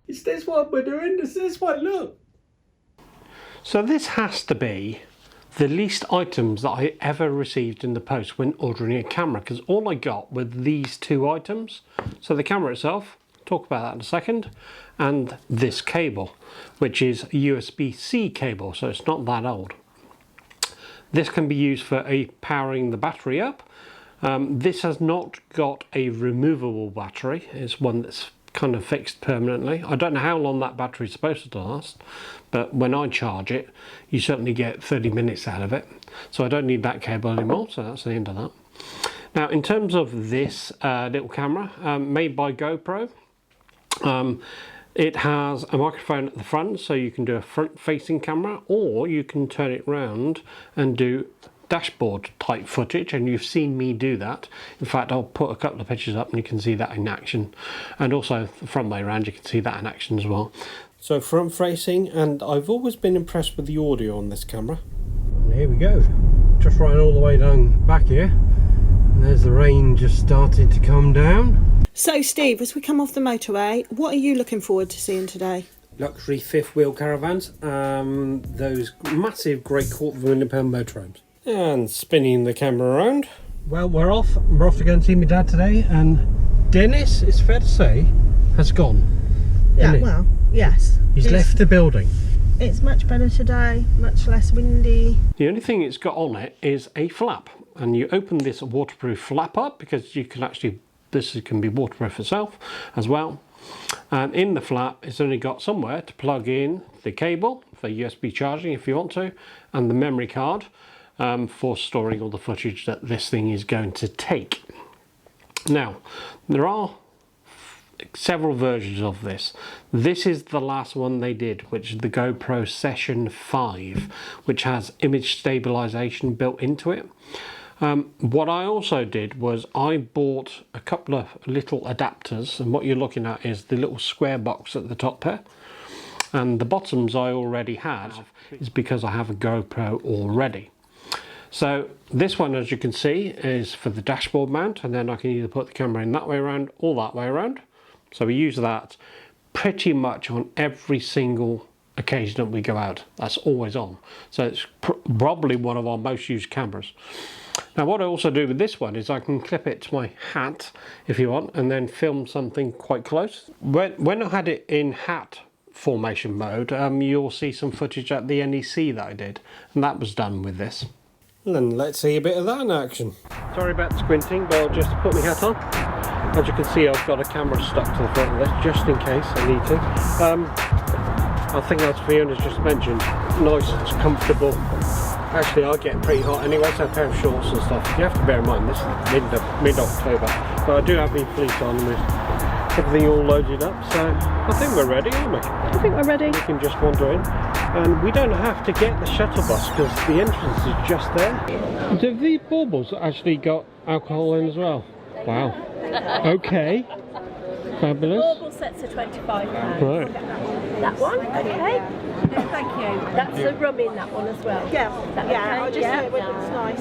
Is this what we're doing? Is this what, look? So this has to be the least items that I ever received in the post when ordering a camera, because all I got were these two items. So the camera itself, talk about that in a second, and this cable, which is a USB-C cable, so it's not that old. This can be used for powering the battery up. This has not got a removable battery, it's one that's kind of fixed permanently. I don't know how long that battery is supposed to last, but when I charge it, you certainly get 30 minutes out of it. So I don't need that cable anymore, so that's the end of that. Now, in terms of this little camera, made by GoPro, it has a microphone at the front, so you can do a front-facing camera, or you can turn it round and do dashboard type footage, and you've seen me do that. In fact, I'll put a couple of pictures up and you can see that in action, and also the front way around you can see that in action as well. So front facing, and I've always been impressed with the audio on this camera. And here we go, just riding all the way down back here, and there's the rain just starting to come down. So Steve, as we come off the motorway, what are you looking forward to seeing today? Luxury fifth wheel caravans, those massive great £250,000 motorhomes. And spinning the camera around. Well, we're off to go and see my dad today, and Dennis, it's fair to say, has gone. Yeah, well, yes. He's left the building. It's much better today, much less windy. The only thing it's got on it is a flap, and you open this waterproof flap up because you can actually, this can be waterproof itself as well. And in the flap, it's only got somewhere to plug in the cable for USB charging if you want to, and the memory card. For storing all the footage that this thing is going to take. Now, there are several versions of this. This is the last one they did, which is the GoPro Session 5, which has image stabilization built into it. What I also did was I bought a couple of little adapters, and what you're looking at is the little square box at the top here. And the bottoms I already had is because I have a GoPro already. So this one, as you can see, is for the dashboard mount, and then I can either put the camera in that way around or that way around. So we use that pretty much on every single occasion that we go out. That's always on. So it's probably one of our most used cameras. Now what I also do with this one is I can clip it to my hat if you want, and then film something quite close. When I had it in hat formation mode, you'll see some footage at the NEC that I did, and that was done with this. And let's see a bit of that in action. Sorry about the squinting, but I'll just put my hat on. As you can see, I've got a camera stuck to the front of this, just in case I need to. I think as Fiona's just mentioned, nice, it's comfortable. Actually, I get pretty hot anyway, so a pair of shorts and stuff. You have to bear in mind, this is mid-October. But I do have my fleece on with everything all loaded up, so I think we're ready, aren't we? I think we're ready. We can just wander in. And we don't have to get the shuttle bus because the entrance is just there. Have the baubles actually got alcohol in as well? Wow. Okay. Fabulous. Bauble sets are £25. Right. That one? Okay. Thank you. That's the rum in that one as well. Yeah, Okay? I'll just say it looks nice.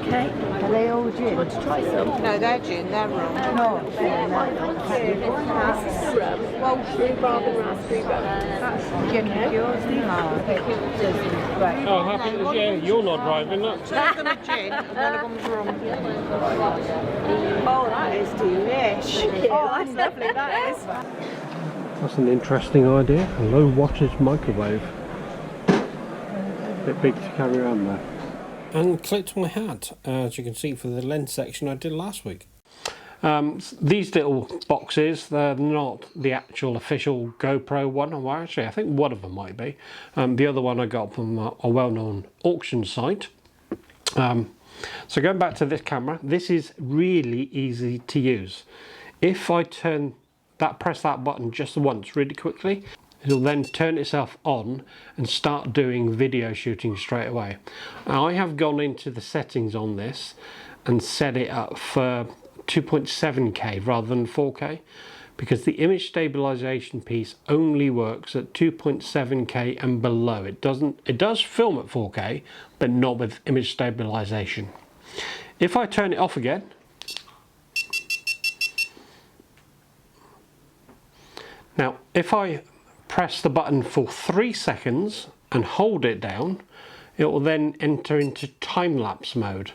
Okay. Are they all gin? Do you want to try some? No, they're gin, they're rum. No. Thank you. This is the rum. Well, rhubarb and raspberry rum. That's gin. Yours? Oh, happy, yeah, you're not driving that. Two of them are gin and one of them's rum. Oh, that is delish. Oh, that's lovely, that is. That's an interesting idea. A low wattage microwave. Bit big to carry around there. And clipped my hat, as you can see for the lens section I did last week. These little boxes, they're not the actual official GoPro one. Well, actually, I think one of them might be. The other one I got from a well-known auction site. So going back to this camera, this is really easy to use. If I press that button just once really quickly, it'll then turn itself on and start doing video shooting straight away. Now, I have gone into the settings on this and set it up for 2.7K rather than 4K, because the image stabilization piece only works at 2.7K and below. It does film at 4K, but not with image stabilization. If I turn it off again, Now if I press the button for 3 seconds and hold it down, it will then enter into time-lapse mode,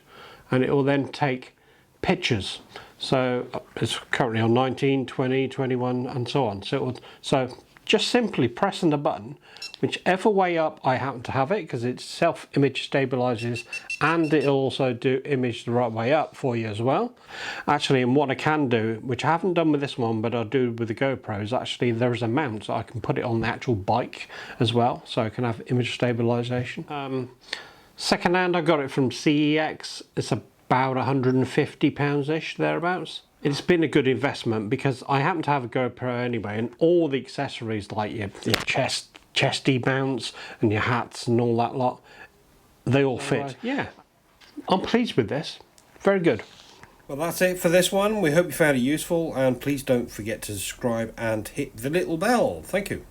and it will then take pictures. So it's currently on 19, 20, 21 and so on. So just simply pressing the button, whichever way up I happen to have it, because it self-image stabilizes and it'll also do image the right way up for you as well. Actually, and what I can do, which I haven't done with this one but I'll do with the GoPros, actually there's a mount so I can put it on the actual bike as well, so I can have image stabilization. Second hand, I got it from CEX. It's about £150-ish thereabouts. It's been a good investment because I happen to have a GoPro anyway, and all the accessories like your chesty mounts and your hats and all that lot, they all fit. Yeah, I'm pleased with this. Very good. Well, that's it for this one. We hope you found it useful, and please don't forget to subscribe and hit the little bell. Thank you.